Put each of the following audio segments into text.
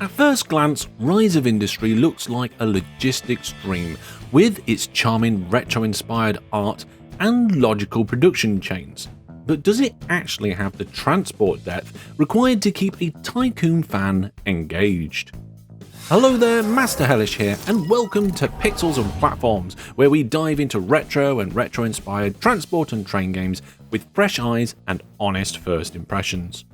At first glance, Rise of Industry looks like a logistics dream, with its charming retro-inspired art and logical production chains. But does it actually have the transport depth required to keep a Tycoon fan engaged? Hello there, Master Hellish here, and welcome to Pixels and Platforms, where we dive into retro and retro-inspired transport and train games with fresh eyes and honest first impressions.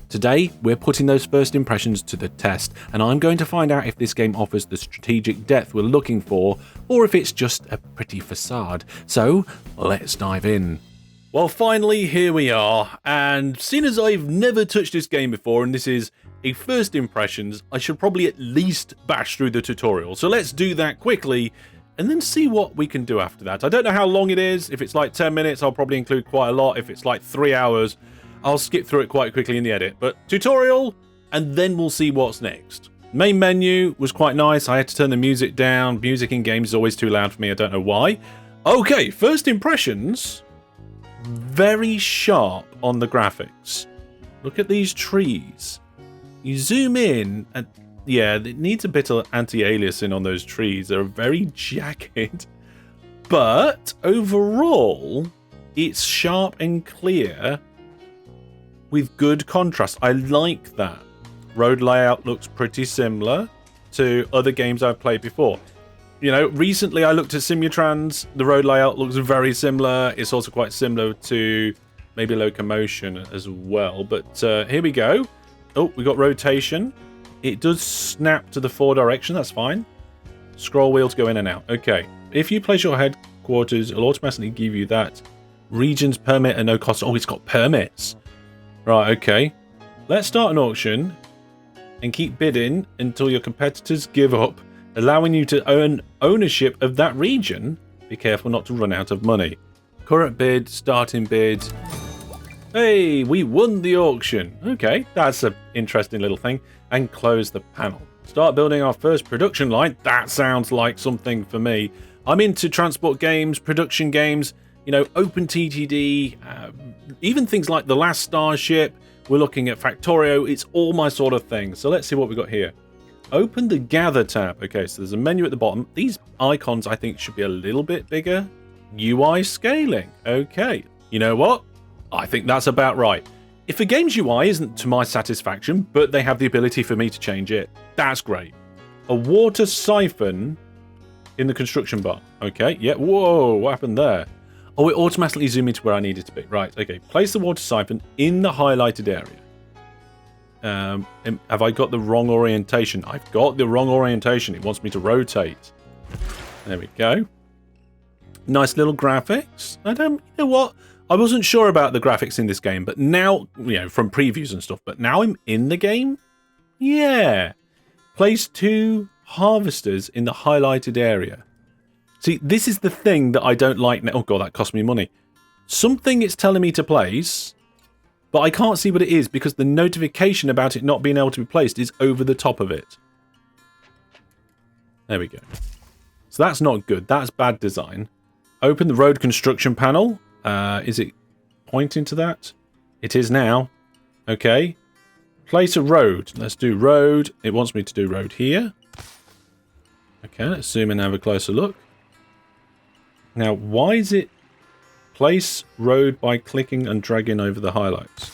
Today, we're putting those first impressions to the test, and I'm going to find out if this game offers the strategic depth we're looking for, or if it's just a pretty facade. So, let's dive in. Well, finally, here we are, and seeing as I've never touched this game before, and this is a first impressions, I should probably at least bash through the tutorial. So let's do that quickly, and then see what we can do after that. I don't know how long it is. If it's like 10 minutes, I'll probably include quite a lot. If it's like 3 hours, I'll skip through it quite quickly in the edit. But tutorial, and then we'll see what's next. Main menu was quite nice. I had to turn the music down. Music in games is always too loud for me. I don't know why. Okay, first impressions. Very sharp on the graphics. Look at these trees. You zoom in, and yeah, it needs a bit of anti-aliasing on those trees. They're very jagged. But overall, it's sharp and clear with good contrast. I like that. Road layout looks pretty similar to other games I've played before. You know, recently I looked at Simutrans. The road layout looks very similar. It's also quite similar to maybe Locomotion as well. But here we go. Oh, we got rotation. It does snap to the 4 direction. That's fine. Scroll wheel to go in and out. Okay. If you place your headquarters, it'll automatically give you that regions permit at no cost. Oh, it's got permits. Right, okay. Let's start an auction and keep bidding until your competitors give up, allowing you to earn ownership of that region. Be careful not to run out of money. Current bid, starting bid. Hey, we won the auction. Okay, that's an interesting little thing. And close the panel. Start building our first production line. That sounds like something for me. I'm into transport games, production games, you know, open TTD, even things like The Last Starship. We're looking at Factorio. It's all my sort of thing. So let's see what we got here. Open the Gather tab. Okay, so there's a menu at the bottom. These icons, I think, should be a little bit bigger. UI scaling. Okay. You know what? I think that's about right. If a game's UI isn't to my satisfaction, but they have the ability for me to change it, that's great. A water siphon in the construction bar. Okay, yeah. Whoa, what happened there? Oh, it automatically zoomed me to where I needed to be. Right, okay. Place the water siphon in the highlighted area. Have I got the wrong orientation? I've got the wrong orientation. It wants me to rotate. There we go. Nice little graphics. You know what? I wasn't sure about the graphics in this game, but now, you know, from previews and stuff, but now I'm in the game. Yeah. Place 2 harvesters in the highlighted area. See, this is the thing that I don't like now. Oh god, that cost me money. Something it's telling me to place, but I can't see what it is because the notification about it not being able to be placed is over the top of it. There we go. So that's not good. That's bad design. Open the road construction panel. Is it pointing to that? It is now. Okay. Place a road. Let's do road. It wants me to do road here. Okay, let's zoom in and have a closer look. Now, why is it place road by clicking and dragging over the highlights?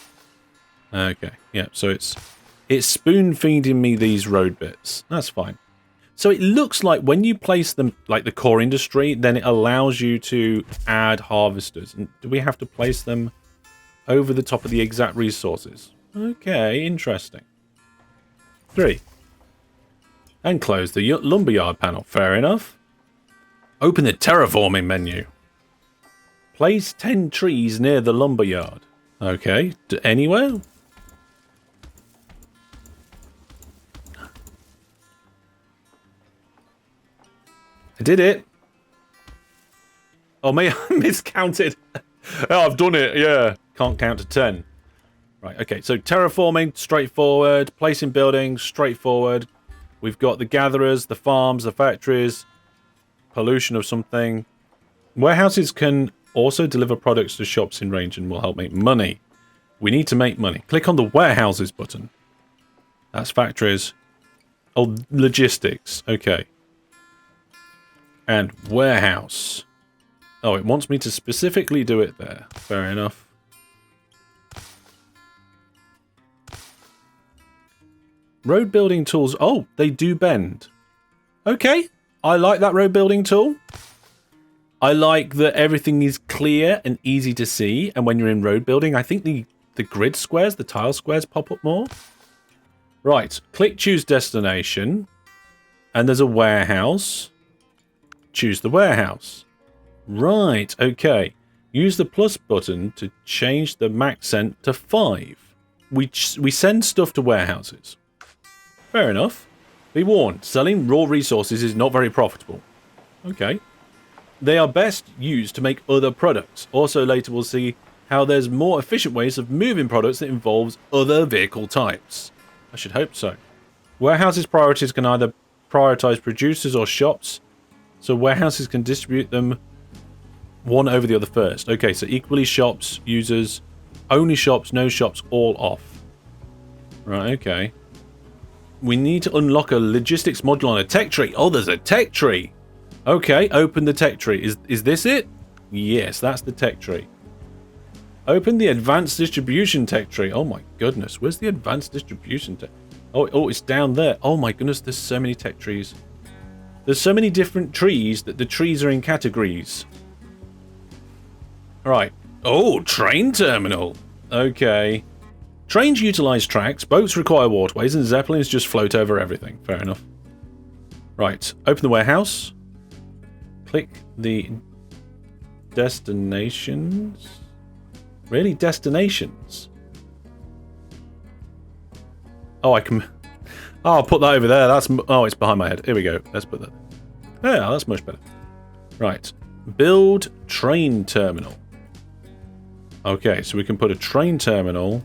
Okay, yeah, so it's spoon feeding me these road bits. That's fine. So it looks like when you place them, like the core industry, then it allows you to add harvesters. And do we have to place them over the top of the exact resources? Okay, interesting. 3. And close the lumberyard panel. Fair enough. Open the terraforming menu. Place 10 trees near the lumberyard. Okay, anywhere? I did it. Oh, may I miscounted. Oh, I've done it. Yeah. Can't count to 10. Right. Okay. So terraforming, straightforward. Placing buildings, straightforward. We've got the gatherers, the farms, the factories. Pollution of something. Warehouses can also deliver products to shops in range and will help make money. We need to make money. Click on the warehouses button. That's factories. Oh, logistics. Okay. And warehouse. Oh, it wants me to specifically do it there. Fair enough. Road building tools. Oh, they do bend. Okay. I like that road building tool. I like that everything is clear and easy to see. And when you're in road building, I think the grid squares, the tile squares pop up more. Right. Click choose destination. And there's a warehouse. Choose the warehouse. Right. Okay. Use the plus button to change the max sent to 5. We send stuff to warehouses. Fair enough. Be warned, selling raw resources is not very profitable. Okay. They are best used to make other products. Also later we'll see how there's more efficient ways of moving products that involves other vehicle types. I should hope so. Warehouses priorities can either prioritize producers or shops, so warehouses can distribute them one over the other first. Okay, so equally shops, users, only shops, no shops, all off. Right, okay. We need to unlock a logistics module on a tech tree. Oh, there's a tech tree. Okay, open the tech tree. Is this it? Yes, that's the tech tree. Open the advanced distribution tech tree. Oh my goodness, where's the advanced distribution tech? Oh, it's down there. Oh my goodness, there's so many tech trees. There's so many different trees that the trees are in categories. Right. Oh, train terminal. Okay. Trains utilize tracks, boats require waterways, and zeppelins just float over everything. Fair enough. Right. Open the warehouse. Click the destinations. Really? Destinations? Oh, I can... Oh, I'll put that over there. That's... Oh, it's behind my head. Here we go. Let's put that. Yeah, that's much better. Right. Build train terminal. Okay, so we can put a train terminal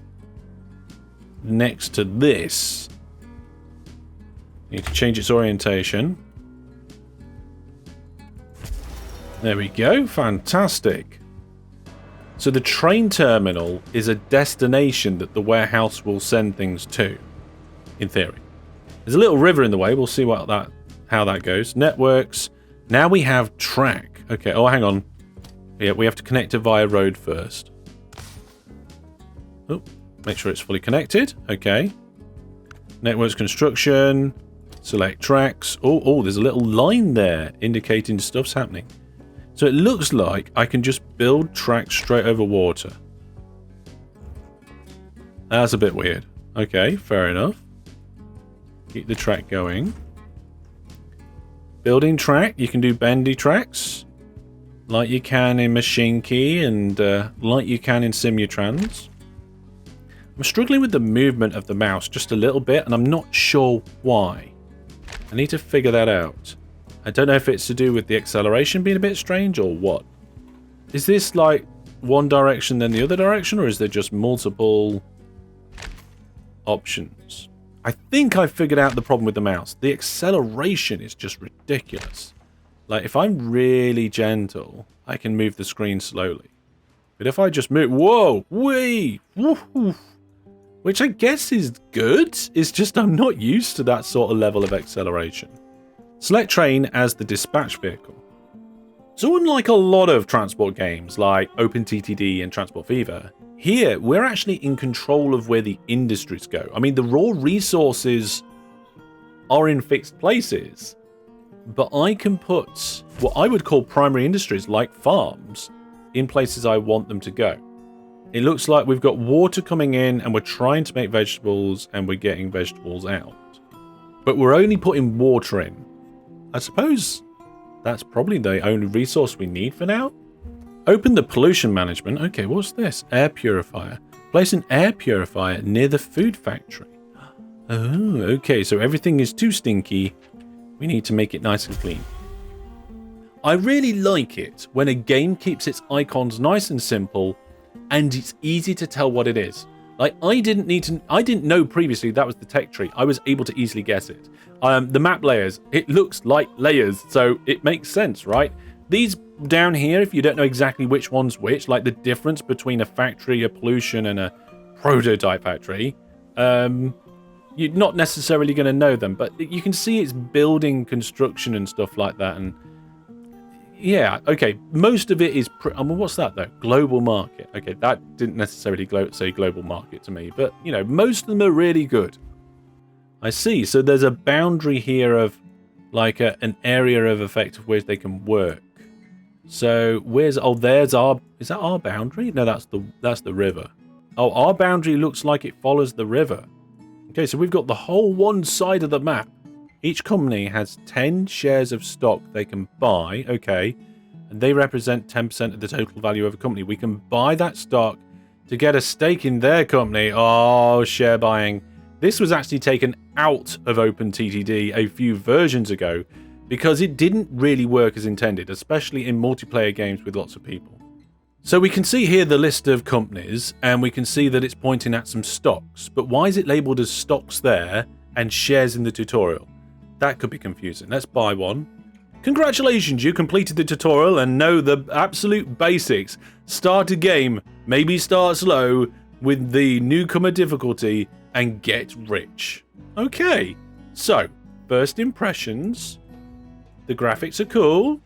next to this. Need to change its orientation. There we go. Fantastic. So the train terminal is a destination that the warehouse will send things to, in theory. There's a little river in the way. We'll see how that goes. Networks. Now we have track. Okay. Oh, hang on. Yeah, we have to connect it via road first. Oh, make sure it's fully connected. Okay. Networks construction. Select tracks. Oh, there's a little line there indicating stuff's happening. So it looks like I can just build tracks straight over water. That's a bit weird. Okay, fair enough. Keep the track going. Building track. You can do bendy tracks. Like you can in Machine Key and like you can in Simutrans. I'm struggling with the movement of the mouse just a little bit, and I'm not sure why. I need to figure that out. I don't know if it's to do with the acceleration being a bit strange or what. Is this like one direction then the other direction, or is there just multiple options? I think I figured out the problem with the mouse. The acceleration is just ridiculous. Like if I'm really gentle, I can move the screen slowly. But if I just move, whoa, wee, woof, which I guess is good, it's just I'm not used to that sort of level of acceleration. Select train as the dispatch vehicle. So unlike a lot of transport games like OpenTTD and Transport Fever, here we're actually in control of where the industries go. I mean, the raw resources are in fixed places, but I can put what I would call primary industries like farms in places I want them to go. It looks like we've got water coming in and we're trying to make vegetables and we're getting vegetables out. But we're only putting water in. I suppose that's probably the only resource we need for now. Open the pollution management. Okay, what's this? Air purifier. Place an air purifier near the food factory. Oh, okay, so everything is too stinky. We need to make it nice and clean. I really like it when a game keeps its icons nice and simple and it's easy to tell what it is. Like, I didn't know previously that was the tech tree. I was able to easily guess it. The map layers, it looks like layers, so it makes sense, right? These down here, if you don't know exactly which one's which, like the difference between a factory, a pollution, and a prototype factory, you're not necessarily going to know them, but you can see it's building construction and stuff like that. And yeah, okay, most of it is... I mean, what's that, though? Global market. Okay, that didn't necessarily say global market to me, but, you know, most of them are really good. I see. So there's a boundary here of, like, an area of effect of where they can work. So where's... Oh, there's our... Is that our boundary? No, that's the river. Oh, our boundary looks like it follows the river. Okay, so we've got the whole one side of the map. Each company has 10 shares of stock they can buy, okay, and they represent 10% of the total value of a company. We can buy that stock to get a stake in their company. Oh, share buying. This was actually taken out of OpenTTD a few versions ago because it didn't really work as intended, especially in multiplayer games with lots of people. So we can see here the list of companies, and we can see that it's pointing at some stocks. But why is it labelled as stocks there and shares in the tutorial? That could be confusing. Let's buy one. Congratulations, you completed the tutorial and know the absolute basics. Start a game, maybe start slow with the newcomer difficulty, and get rich. Okay, so first impressions. The graphics are cool.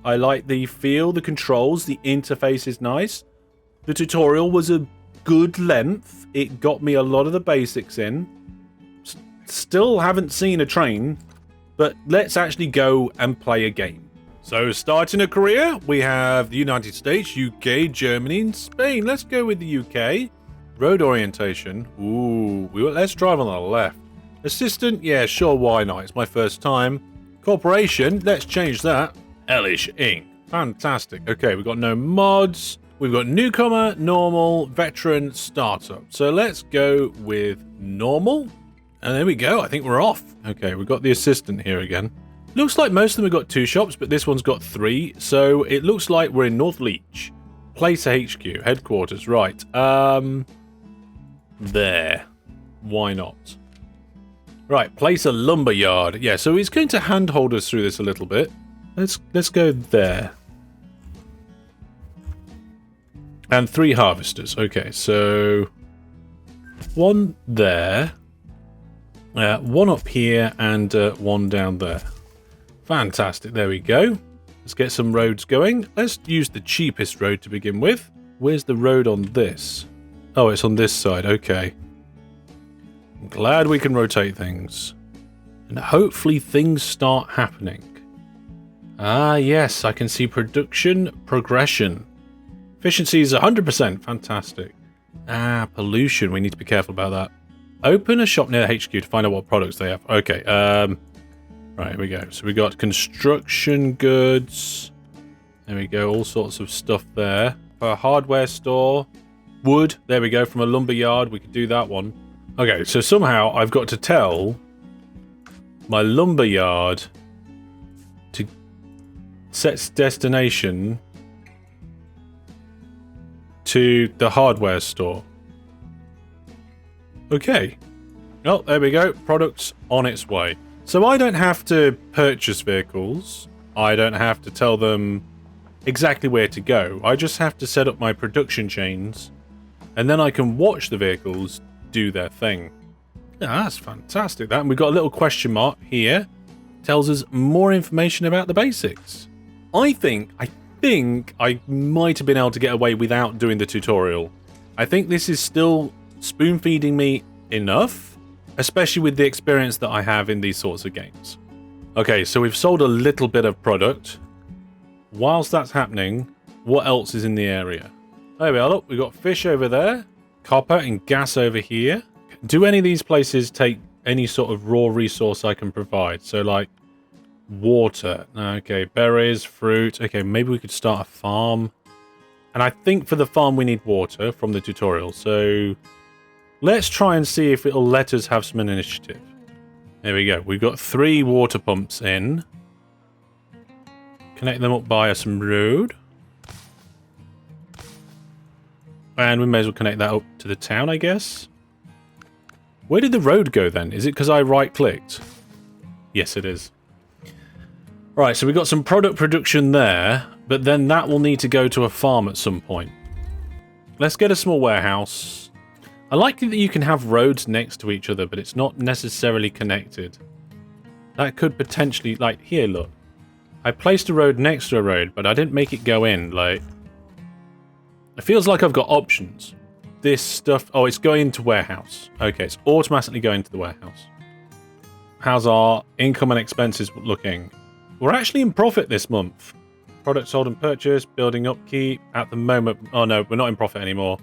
I like the feel, the controls, the interface is nice. The tutorial was a good length. It got me a lot of the basics in. Still haven't seen a train, but let's actually go and play a game. So starting a career, we have the United States, UK, Germany, and Spain. Let's go with the UK. Road orientation. Ooh, let's drive on the left. Assistant, yeah, sure, why not? It's my first time. Corporation, let's change that. Hellish Inc. Fantastic. Okay, we've got no mods. We've got newcomer, normal, veteran, startup. So let's go with normal. And there we go. I think we're off. Okay, we've got the assistant here again. Looks like most of them have got 2 shops, but this one's got 3. So it looks like we're in North Leach. Place a HQ, headquarters, right. There. Why not? Right, place a lumber yard. Yeah, so he's going to handhold us through this a little bit. Let's go there. And 3 harvesters. Okay, so 1 there. 1 up here and 1 down there. Fantastic. There we go. Let's get some roads going. Let's use the cheapest road to begin with. Where's the road on this? Oh, it's on this side. Okay. I'm glad we can rotate things. And hopefully things start happening. Ah, yes, I can see production progression. Efficiency is 100%. Fantastic. Ah, pollution. We need to be careful about that. Open a shop near HQ to find out what products they have. Okay, right, here we go. So we got construction goods. There we go, all sorts of stuff there. For a hardware store. Wood. There we go, from a lumber yard. We could do that one. Okay, so somehow I've got to tell my lumber yard to set its destination to the hardware store. Okay. Oh, there we go. Products on its way. So I don't have to purchase vehicles. I don't have to tell them exactly where to go. I just have to set up my production chains, and then I can watch the vehicles do their thing. Yeah, that's fantastic. That, and we've got a little question mark here. Tells us more information about the basics. I think I might have been able to get away without doing the tutorial. I think this is still spoon-feeding me enough, especially with the experience that I have in these sorts of games. Okay, so we've sold a little bit of product. Whilst that's happening, what else is in the area? There we are. Look, we've got fish over there, copper and gas over here. Do any of these places take any sort of raw resource I can provide? So like water. Okay, berries, fruit. Okay, maybe we could start a farm. And I think for the farm we need water from the tutorial. So let's try and see if it'll let us have some initiative. There we go. We've got 3 water pumps in. Connect them up via some road. And we may as well connect that up to the town, I guess. Where did the road go then? Is it because I right-clicked? Yes, it is. Right, so we've got some product production there, but then that will need to go to a farm at some point. Let's get a small warehouse. I like that you can have roads next to each other, but it's not necessarily connected. That could potentially, like, here, look. I placed a road next to a road, but I didn't make it go in, like... It feels like I've got options. This stuff... Oh, it's going to warehouse. Okay, it's automatically going to the warehouse. How's our income and expenses looking? We're actually in profit this month. Product sold and purchased, building upkeep. At the moment... Oh, no, we're not in profit anymore.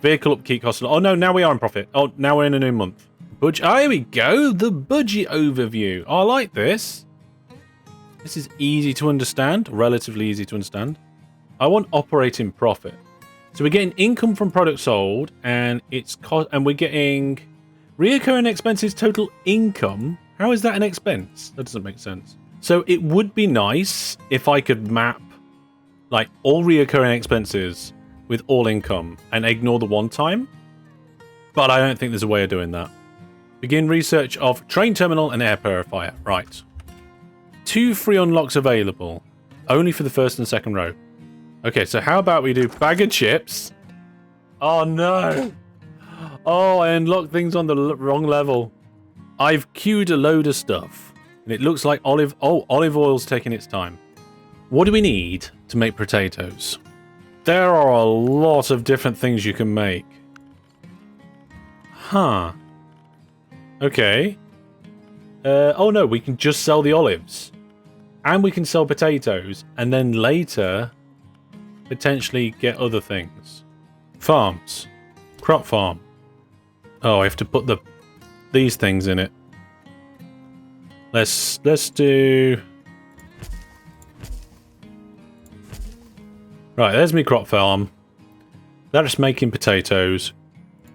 Vehicle upkeep costs... Oh, no, now we are in profit. Oh, now we're in a new month. Budget... Oh, here we go. The budget overview. Oh, I like this. This is easy to understand. Relatively easy to understand. I want operating profit. So we're getting income from products sold, and it's cost... And we're getting... Reoccurring expenses total income. How is that an expense? That doesn't make sense. So it would be nice if I could map like all reoccurring expenses with all income and ignore the one time. But I don't think there's a way of doing that. Begin research of train terminal and air purifier. Right. 2 free unlocks available. Only for the first and second row. Okay, so how about we do bag of chips? Oh no. Oh, I unlocked things on the wrong level. I've queued a load of stuff. And it looks like olive oil's taking its time. What do we need to make potatoes? There are a lot of different things you can make. Huh. Okay. Oh no, we can just sell the olives. And we can sell potatoes. And then later, potentially get other things. Farms. Crop farm. Oh, I have to put these things in it. Let's do... Right, there's me crop farm. That's making potatoes.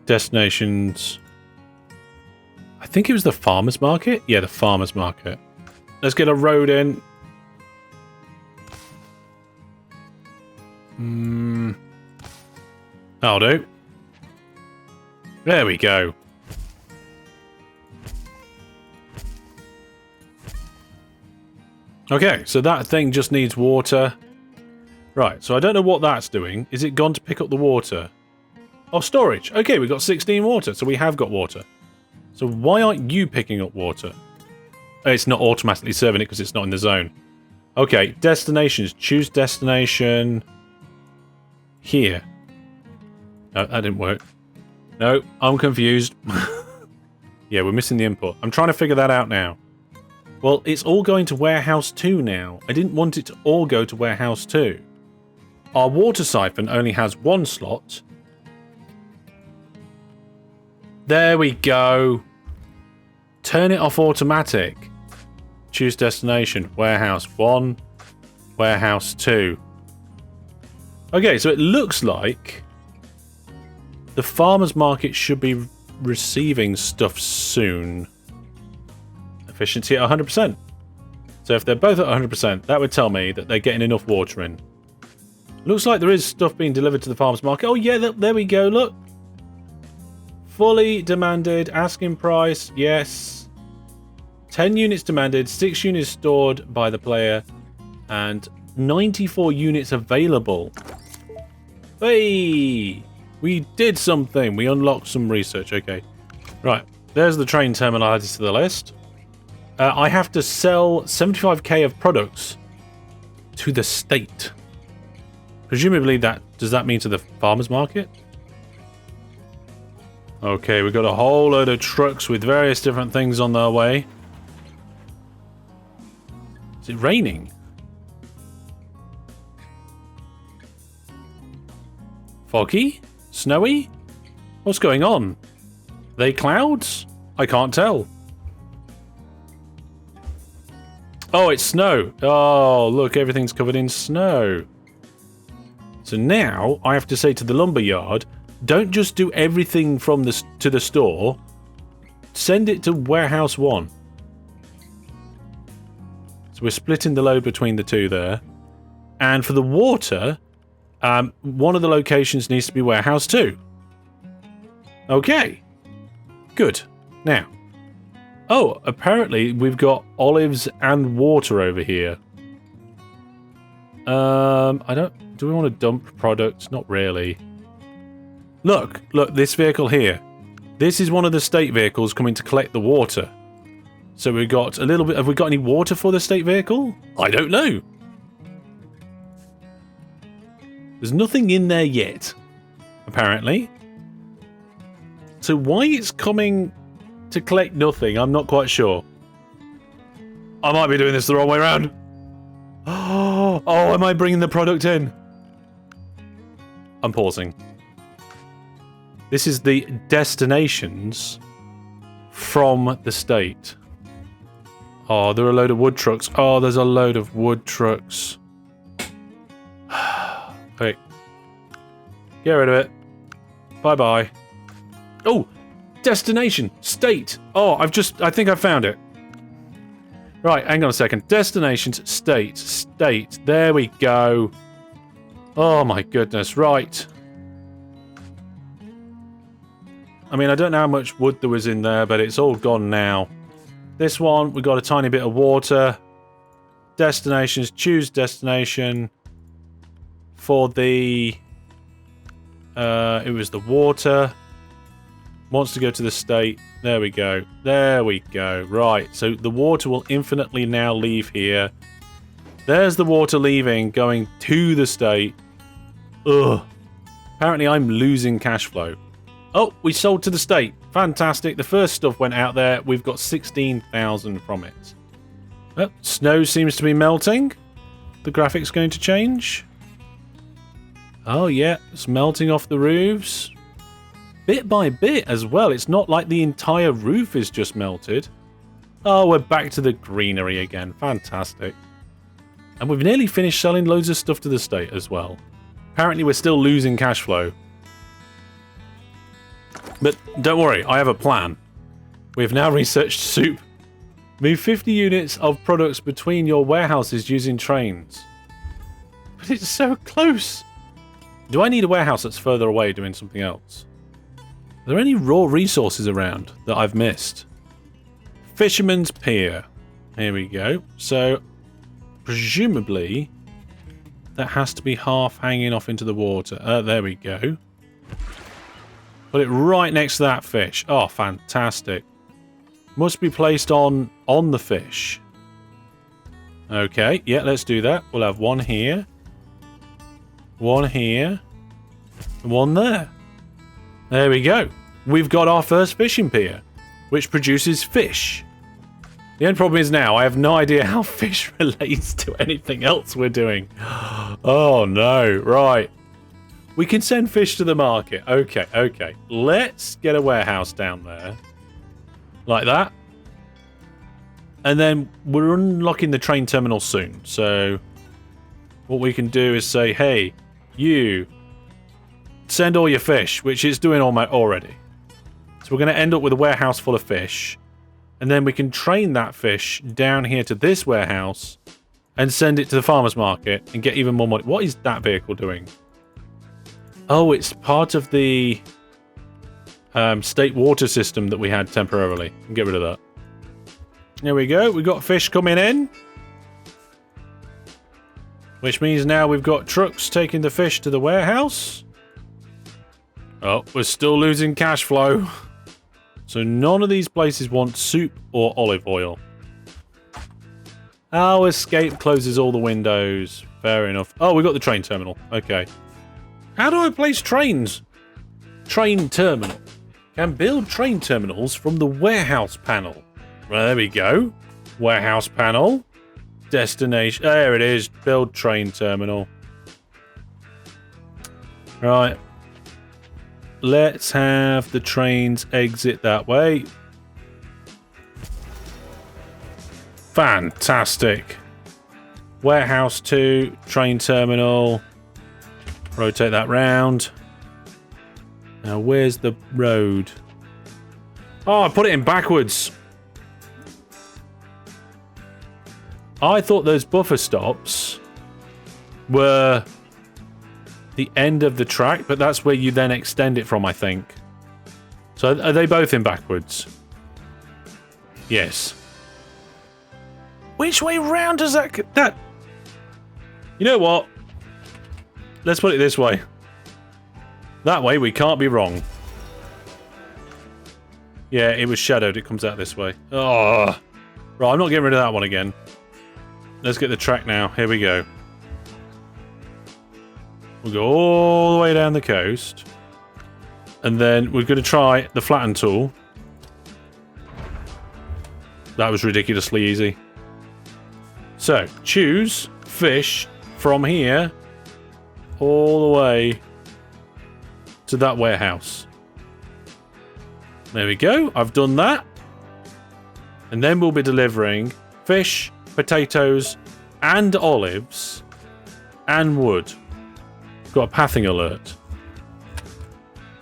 Destinations. I think it was the farmer's market? Yeah, the farmer's market. Let's get a road in. That'll do. There we go. Okay, so that thing just needs water. Right, so I don't know what that's doing. Is it gone to pick up the water? Oh, storage. Okay, we've got 16 water, so we have got water. So why aren't you picking up water? It's not automatically serving it because it's not in the zone. Okay, destinations. Choose destination. Here. No, that didn't work. No, I'm confused. Yeah, we're missing the input. I'm trying to figure that out now. Well, it's all going to warehouse 2 now. I didn't want it to all go to warehouse 2. Our water siphon only has 1 slot. There we go. Turn it off automatic. Choose destination. Warehouse 1. Warehouse 2. Okay, so it looks like the farmer's market should be receiving stuff soon. Efficiency at 100%. So if they're both at 100%, that would tell me that they're getting enough water in. Looks like there is stuff being delivered to the farmer's market. Oh yeah, there we go, look. Fully demanded, asking price, yes. 10 units demanded, 6 units stored by the player, and 94 units available. Hey! We did something. We unlocked some research, okay. Right, there's the train terminal added to the list. I have to sell 75k of products to the state. Presumably does that mean to the farmer's market? Okay, we've got a whole load of trucks with various different things on their way. Is it raining? Foggy? Snowy? What's going on? Are they clouds? I can't tell. Oh, it's snow. Oh, look, everything's covered in snow. So now I have to say to the lumberyard, don't just do everything from to the store. Send it to warehouse 1. So we're splitting the load between the 2 there. And for the water, one of the locations needs to be warehouse 2. Okay. Good. Now. Oh, apparently we've got olives and water over here. Do we want to dump products? Not really. Look, this vehicle here. This is one of the state vehicles coming to collect the water. So we've got a little bit... Have we got any water for the state vehicle? I don't know. There's nothing in there yet, apparently. So why it's coming to collect nothing, I'm not quite sure. I might be doing this the wrong way around. Oh, am I bringing the product in? I'm pausing. This is the destinations from the state. Oh, there are a load of wood trucks. Oh, there's a load of wood trucks. Okay. Get rid of it. Bye-bye. Oh, destination. State. Oh, I think I found it. Right, hang on a second. Destinations, state, state. There we go. Oh my goodness, right. I mean, I don't know how much wood there was in there, but it's all gone now. This one, we got a tiny bit of water. Destinations, choose destination. For the... it was the water. Wants to go to the state. There we go. There we go. Right, so the water will infinitely now leave here. There's the water leaving, going to the state. Ugh. Apparently I'm losing cash flow. Oh, we sold to the state. Fantastic. The first stuff went out there. We've got 16,000 from it. Oh, snow seems to be melting. The graphic's going to change. Oh, yeah. It's melting off the roofs. Bit by bit as well. It's not like the entire roof is just melted. Oh, we're back to the greenery again. Fantastic. And we've nearly finished selling loads of stuff to the state as well. Apparently we're still losing cash flow. But don't worry, I have a plan. We've now researched soup. Move 50 units of products between your warehouses using trains. But it's so close. Do I need a warehouse that's further away doing something else? Are there any raw resources around that I've missed? Fisherman's Pier. Here we go. So, presumably, that has to be half hanging off into the water. There we go. Put it right next to that fish. Oh, fantastic. Must be placed on the fish. Okay, yeah, let's do that. We'll have one here. One here. And one there. There we go. We've got our first fishing pier, which produces fish. The only problem is now I have no idea how fish relates to anything else we're doing. Oh no, right. We can send fish to the market. Okay, okay. Let's get a warehouse down there. Like that. And then we're unlocking the train terminal soon. So what we can do is say, hey, you send all your fish, which it's doing already. So we're going to end up with a warehouse full of fish. And then we can train that fish down here to this warehouse and send it to the farmer's market and get even more money. What is that vehicle doing? Oh, it's part of the state water system that we had temporarily. Get rid of that. There we go. We've got fish coming in. Which means now we've got trucks taking the fish to the warehouse. Oh, we're still losing cash flow. So none of these places want soup or olive oil. Our escape closes all the windows. Fair enough. Oh, we got the train terminal. Okay. How do I place trains? Train terminal. Can build train terminals from the warehouse panel. Well, there we go. Warehouse panel. Destination. There it is. Build train terminal. Right. Let's have the trains exit that way. Fantastic. Warehouse 2. Train terminal. Rotate that round. Now, where's the road? Oh, I put it in backwards. I thought those buffer stops were the end of the track, but that's where you then extend it from, I think. So are they both in backwards? Yes. Which way round does that... You know what? Let's put it this way. That way we can't be wrong. Yeah, it was shadowed. It comes out this way. Oh. Right, I'm not getting rid of that one again. Let's get the track now. Here we go. We'll go all the way down the coast. And then we're going to try the flatten tool. That was ridiculously easy. So, choose fish from here all the way to that warehouse. There we go. I've done that. And then we'll be delivering fish, potatoes, and olives, and wood. Got a pathing alert.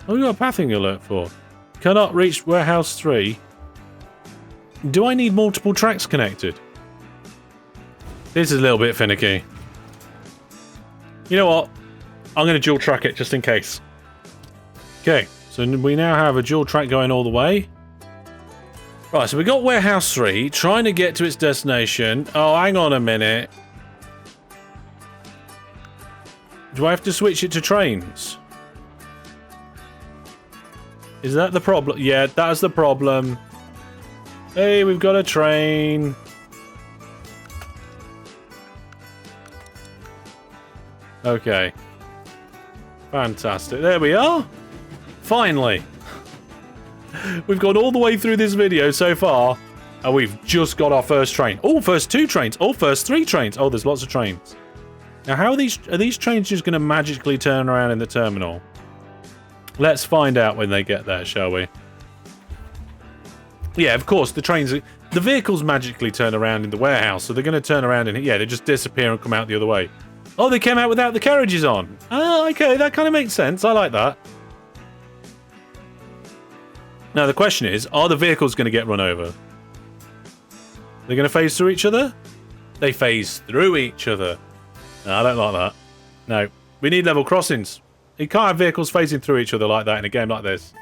What have we got a pathing alert for? Cannot reach warehouse 3. Do I need multiple tracks connected? This is a little bit finicky. You know what? I'm going to dual track it just in case. Okay, so we now have a dual track going all the way. Right, so we got warehouse 3 trying to get to its destination. Oh, hang on a minute. Do I have to switch it to trains? Is that the problem? Yeah, that's the problem. Hey, we've got a train. Okay. Fantastic. There we are. Finally. We've gone all the way through this video so far, and we've just got our first train. Oh, first 2 trains. Oh, first 3 trains. Oh, there's lots of trains. Now, how are these trains just going to magically turn around in the terminal? Let's find out when they get there, shall we? Yeah, of course, the vehicles magically turn around in the warehouse, so they're going to turn around and, yeah, they just disappear and come out the other way. Oh, they came out without the carriages on. Oh, okay, that kind of makes sense. I like that. Now, the question is, are the vehicles going to get run over? They're going to phase through each other? They phase through each other. No, I don't like that. No, we need level crossings. You can't have vehicles phasing through each other like that in a game like this.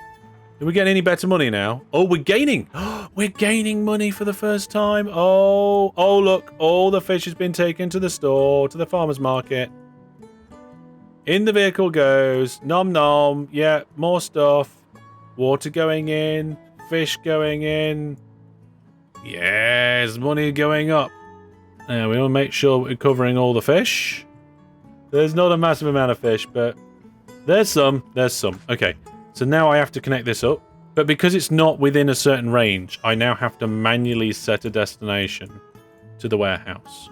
Are we getting any better money now? Oh, we're gaining. We're gaining money for the first time. Oh, look. All the fish has been taken to the store, to the farmer's market. In the vehicle goes. Nom nom. Yeah, more stuff. Water going in. Fish going in. Yes, money going up. Now, we want to make sure we're covering all the fish. There's not a massive amount of fish, but there's some. There's some. Okay. So now I have to connect this up, but because it's not within a certain range, I now have to manually set a destination to the warehouse.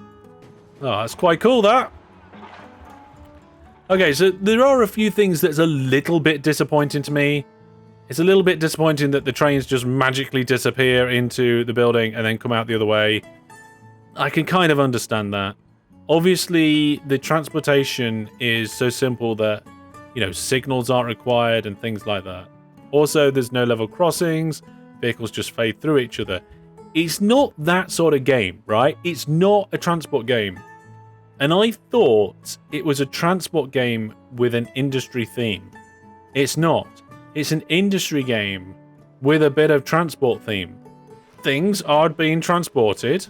Oh, that's quite cool, that. Okay, so there are a few things that's a little bit disappointing to me. It's a little bit disappointing that the trains just magically disappear into the building and then come out the other way. I can kind of understand that. Obviously, the transportation is so simple that signals aren't required and things like that. Also, there's no level crossings. Vehicles just fade through each other. It's not that sort of game, right? It's not a transport game. And I thought it was a transport game with an industry theme. It's not. It's an industry game with a bit of transport theme. Things are being transported.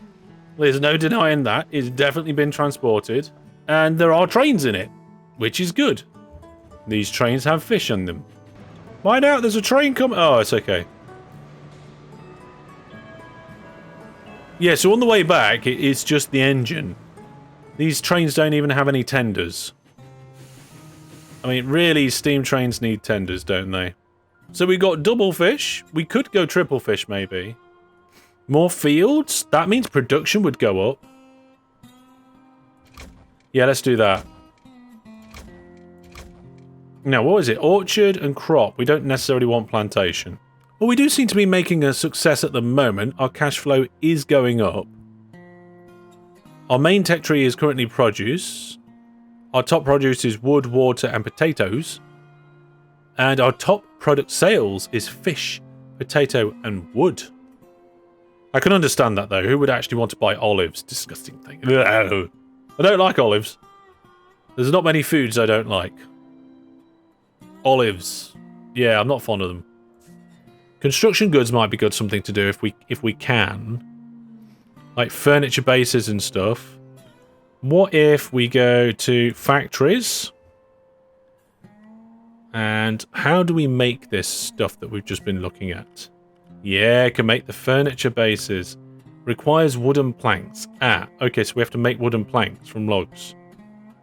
There's no denying that. It's definitely been transported. And there are trains in it, which is good. These trains have fish on them. Find out, there's a train coming. Oh, it's okay. Yeah, so on the way back, it's just the engine. These trains don't even have any tenders. I mean, really, steam trains need tenders, don't they? So we got double fish. We could go triple fish, maybe. More fields? That means production would go up. Yeah, let's do that. Now, what is it? Orchard and crop. We don't necessarily want plantation. Well, we do seem to be making a success at the moment. Our cash flow is going up. Our main tech tree is currently produce. Our top produce is wood, water, and potatoes. And our top product sales is fish, potato, and wood. I can understand that, though. Who would actually want to buy olives? Disgusting thing. I don't like olives. There's not many foods I don't like. Olives. Yeah, I'm not fond of them. Construction goods might be good something to do if we can. Like furniture bases and stuff. What if we go to factories? And how do we make this stuff that we've just been looking at? Yeah, can make the furniture bases. Requires wooden planks. Ah, okay, so we have to make wooden planks from logs.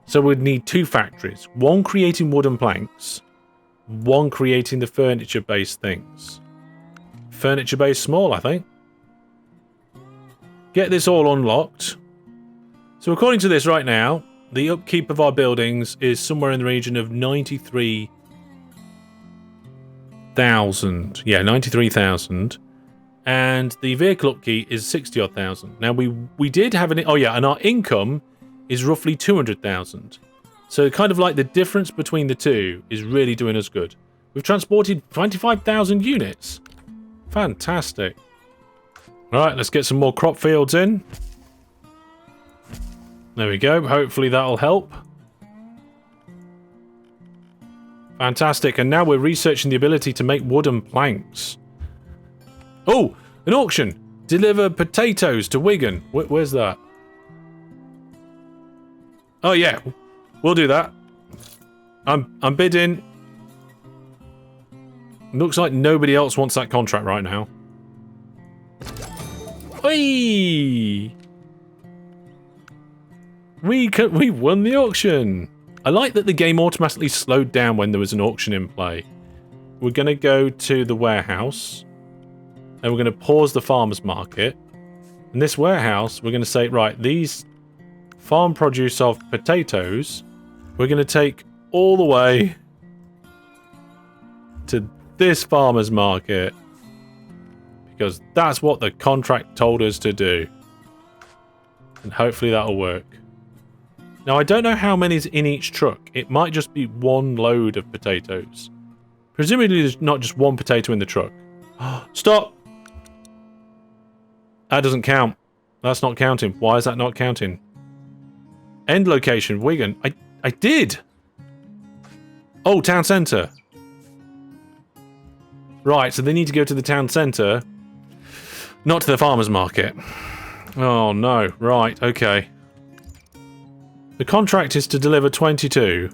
So we'd need 2 factories. One creating wooden planks. One creating the furniture-based things. Furniture-based small, I think. Get this all unlocked. So according to this right now, the upkeep of our buildings is somewhere in the region of 93,000. Yeah, 93,000. And the vehicle upkeep is 60-odd thousand. Now, we did have an... Oh, yeah, and our income is roughly 200,000. So kind of like the difference between the two is really doing us good. We've transported 25,000 units. Fantastic. Right, let's get some more crop fields in. There we go. Hopefully that'll help. Fantastic. And now we're researching the ability to make wooden planks. Oh, an auction. Deliver potatoes to Wigan. Where's that? Oh, yeah. We'll do that. I'm bidding. Looks like nobody else wants that contract right now. Whee! We won the auction. I like that the game automatically slowed down when there was an auction in play. We're going to go to the warehouse. And we're going to pause the farmer's market. In this warehouse, we're going to say, right, these farm produce of potatoes, we're going to take all the way to this farmer's market. Because that's what the contract told us to do. And hopefully that'll work. Now, I don't know how many's in each truck. It might just be one load of potatoes. Presumably there's not just one potato in the truck. Stop! That doesn't count. That's not counting. Why is that not counting? End location, Wigan. I did! Oh, town centre. Right, so they need to go to the town centre. Not to the farmer's market. Oh, no. Right, okay. The contract is to deliver 22.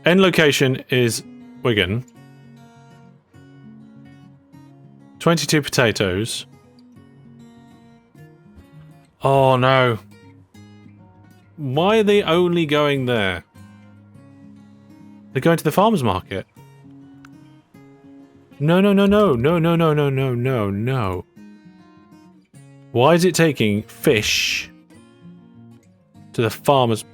End location is Wigan. 22 potatoes. Oh, no. Why are they only going there? They're going to the farmer's market. No, no, no, no, no, no, no, no, no, no, no. Why is it taking fish to the farmer's...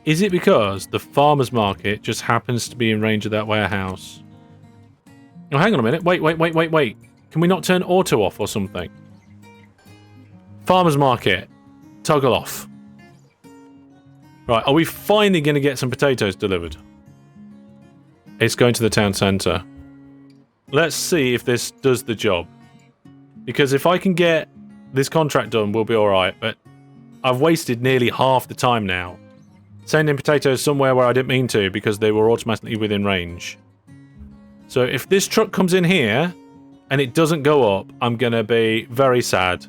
Is it because the farmer's market just happens to be in range of that warehouse? Oh, hang on a minute. Wait. Can we not turn auto off or something? Farmer's market. Toggle off. Right, are we finally going to get some potatoes delivered? It's going to the town centre. Let's see if this does the job. Because if I can get this contract done, we'll be alright. But I've wasted nearly half the time now. Sending potatoes somewhere where I didn't mean to because they were automatically within range. So if this truck comes in here and it doesn't go up, I'm going to be very sad.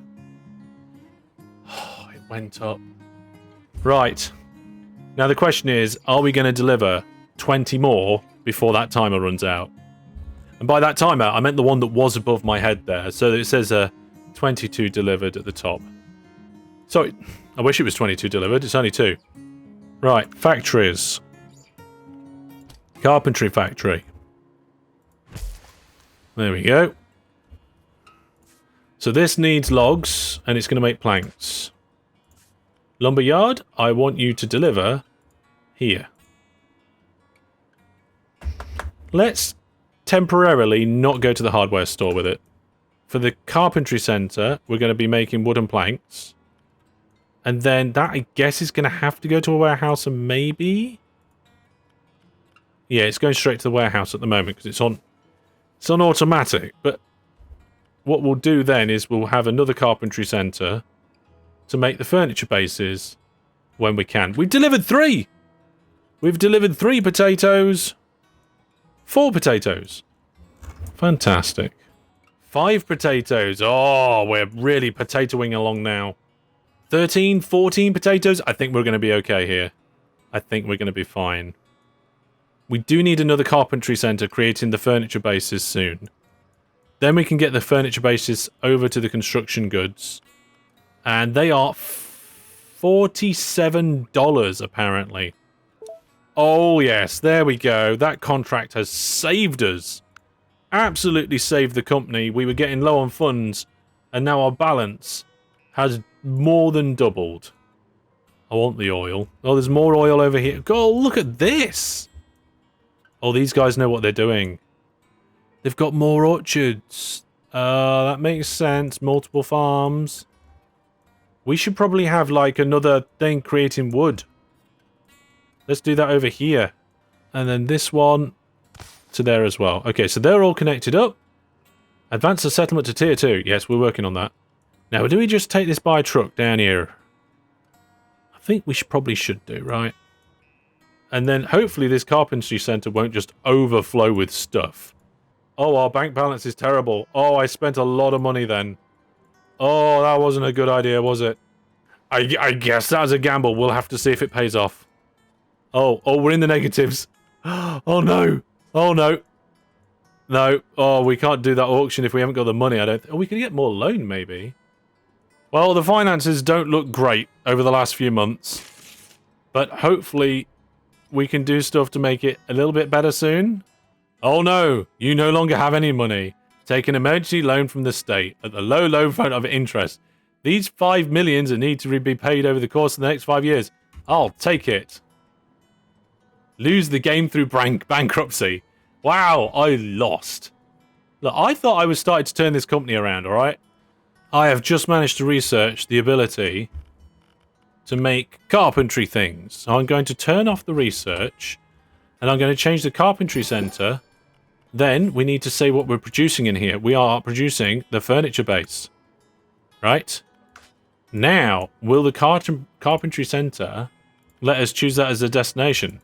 Oh, it went up. Right. Now the question is, are we going to deliver 20 more before that timer runs out? And by that timer, I meant the one that was above my head there. So it says 22 delivered at the top. Sorry, I wish it was 22 delivered. It's only 2. Right, factories. Carpentry factory. There we go. So this needs logs, and it's going to make planks. Lumberyard, I want you to deliver here. Let's temporarily not go to the hardware store with it. For the carpentry centre, we're going to be making wooden planks. And then that, I guess, is going to have to go to a warehouse and maybe... Yeah, it's going straight to the warehouse at the moment because it's on automatic. But what we'll do then is we'll have another carpentry centre to make the furniture bases when we can. We've delivered 3! We've delivered 3 potatoes. 4 potatoes. Fantastic. 5 potatoes. Oh, we're really potatoing along now. 13, 14 potatoes. I think we're going to be okay here. I think we're going to be fine. We do need another carpentry centre creating the furniture bases soon. Then we can get the furniture bases over to the construction goods. And they are $47 apparently. Oh yes, there we go. That contract has saved us. Absolutely saved the company. We were getting low on funds, and now our balance has more than doubled. I want the oil. Oh, there's more oil over here. Go look at this. Oh, these guys know what they're doing. They've got more orchards. That makes sense. Multiple farms. We should probably have like another thing creating wood. Let's do that over here. And then this one to there as well. Okay, so they're all connected up. Advance the settlement to tier 2. Yes, we're working on that. Now, do we just take this by truck down here? I think we probably should do, right? And then hopefully this carpentry centre won't just overflow with stuff. Oh, our bank balance is terrible. Oh, I spent a lot of money then. Oh, that wasn't a good idea, was it? I guess that was a gamble. We'll have to see if it pays off. Oh, we're in the negatives. Oh, no. Oh, no. No. Oh, we can't do that auction if we haven't got the money. Oh, we can get more loan, maybe. Well, the finances don't look great over the last few months. But hopefully we can do stuff to make it a little bit better soon. Oh, no. You no longer have any money. Take an emergency loan from the state at the low rate of interest. These 5 millions are need to be paid over the course of the next 5 years. I'll take it. Lose the game through bankruptcy. Wow, I lost. Look, I thought I was starting to turn this company around, alright? I have just managed to research the ability to make carpentry things. So I'm going to turn off the research, and I'm going to change the carpentry centre. Then we need to say what we're producing in here. We are producing the furniture base. Right? Now, will the carpentry centre let us choose that as a destination?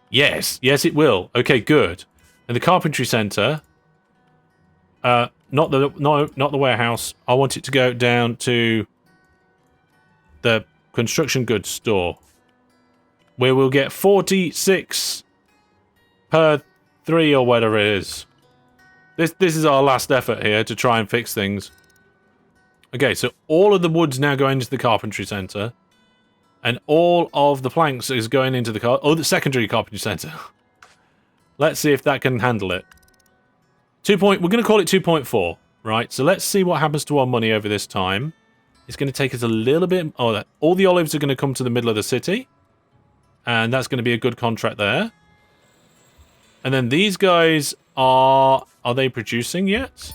Yes, yes it will. Okay, good. And the carpentry centre, not the warehouse. I want it to go down to the construction goods store, where we'll get 46 per 3 or whatever it is. This is our last effort here to try and fix things. Okay, so all of the wood's now going into the carpentry centre. And all of the planks is going into the secondary carpentry centre. Let's see if that can handle it. We're going to call it 2.4, right? So let's see what happens to our money over this time. It's going to take us a little bit. Oh, all the olives are going to come to the middle of the city. And that's going to be a good contract there. And then these guys are they producing yet?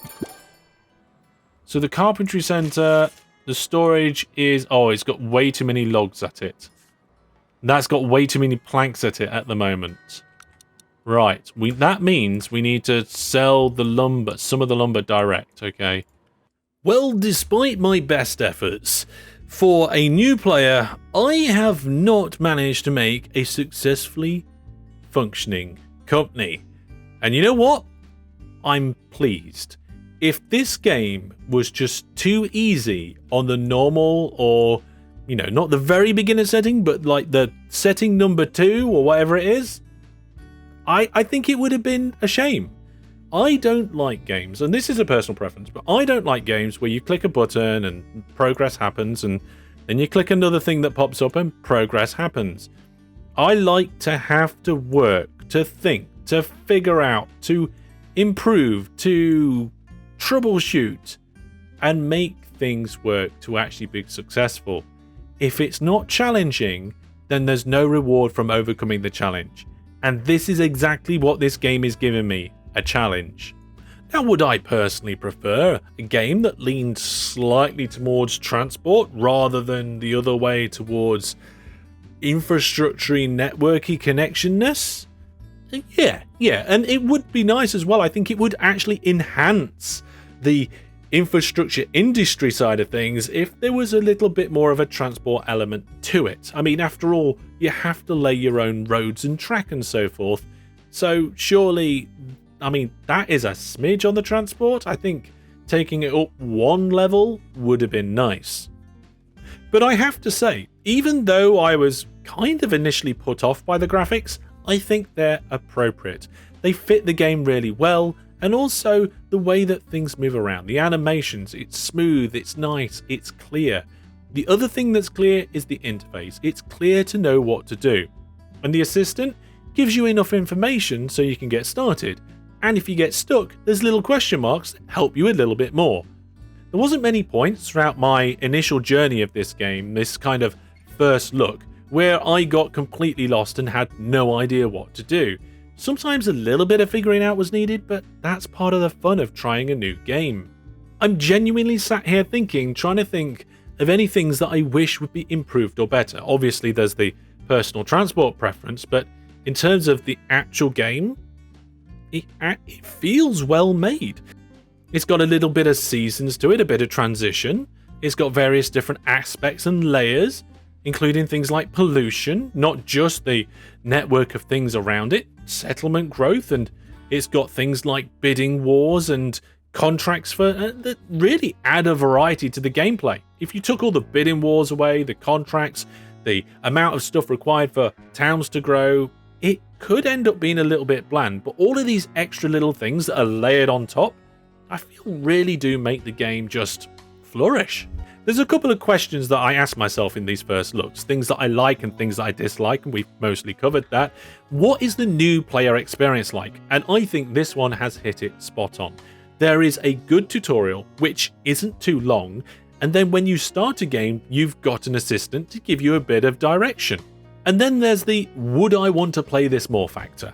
So the carpentry centre, the storage is... Oh, it's got way too many logs at it. That's got way too many planks at it at the moment. Right. That means we need to sell the lumber, some of the lumber direct, okay? Well, despite my best efforts, for a new player, I have not managed to make a successfully functioning company. And you know what? I'm pleased. If this game was just too easy on the normal or, you know, not the very beginner setting, but like the setting number 2 or whatever it is, I think it would have been a shame. I don't like games, and this is a personal preference, but I don't like games where you click a button and progress happens, and then you click another thing that pops up and progress happens. I like to have to work, to think, to figure out, to improve, to troubleshoot, and make things work to actually be successful. If it's not challenging, then there's no reward from overcoming the challenge. And this is exactly what this game is giving me, a challenge. Now, would I personally prefer a game that leaned slightly towards transport rather than the other way towards infrastructure-y, networky connectionness? Yeah, and it would be nice as well. I think it would actually enhance the infrastructure industry side of things if there was a little bit more of a transport element to it. I mean, after all, you have to lay your own roads and track and so forth. So surely, I mean, that is a smidge on the transport. I think taking it up one level would have been nice. But I have to say, even though I was kind of initially put off by the graphics, I think they're appropriate. They fit the game really well, and also the way that things move around. The animations, it's smooth, it's nice, it's clear. The other thing that's clear is the interface. It's clear to know what to do. And the assistant gives you enough information so you can get started. And if you get stuck, there's little question marks that help you a little bit more. There wasn't many points throughout my initial journey of this game, this kind of first look, where I got completely lost and had no idea what to do. Sometimes a little bit of figuring out was needed, but that's part of the fun of trying a new game. I'm genuinely sat here trying to think of any things that I wish would be improved or better. Obviously there's the personal transport preference, but in terms of the actual game, it feels well made. It's got a little bit of seasons to it, a bit of transition. It's got various different aspects and layers, including things like pollution, not just the network of things around it, settlement growth, and it's got things like bidding wars and contracts for that really add a variety to the gameplay. If you took all the bidding wars away, the contracts, the amount of stuff required for towns to grow, it could end up being a little bit bland, but all of these extra little things that are layered on top, I feel really do make the game just flourish. There's a couple of questions that I ask myself in these first looks, things that I like and things that I dislike, and we've mostly covered that. What is the new player experience like? And I think this one has hit it spot on. There is a good tutorial, which isn't too long, and then when you start a game, you've got an assistant to give you a bit of direction. And then there's the would I want to play this more factor.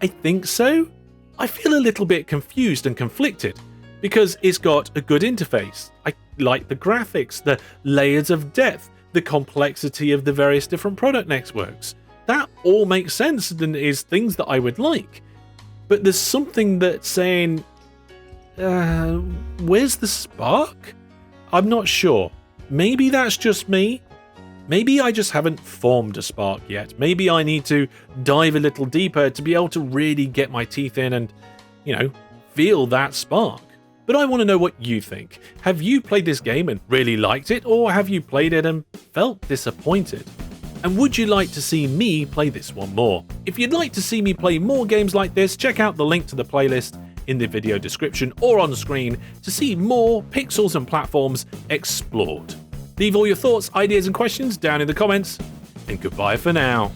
I think so. I feel a little bit confused and conflicted, because it's got a good interface. I like the graphics, the layers of depth, the complexity of the various different product networks. That all makes sense and is things that I would like. But there's something that's saying, where's the spark? I'm not sure. Maybe that's just me. Maybe I just haven't formed a spark yet. Maybe I need to dive a little deeper to be able to really get my teeth in and, feel that spark. But I want to know what you think. Have you played this game and really liked it, or have you played it and felt disappointed? And would you like to see me play this one more? If you'd like to see me play more games like this, check out the link to the playlist in the video description or on screen to see more pixels and platforms explored. Leave all your thoughts, ideas and questions down in the comments, and goodbye for now.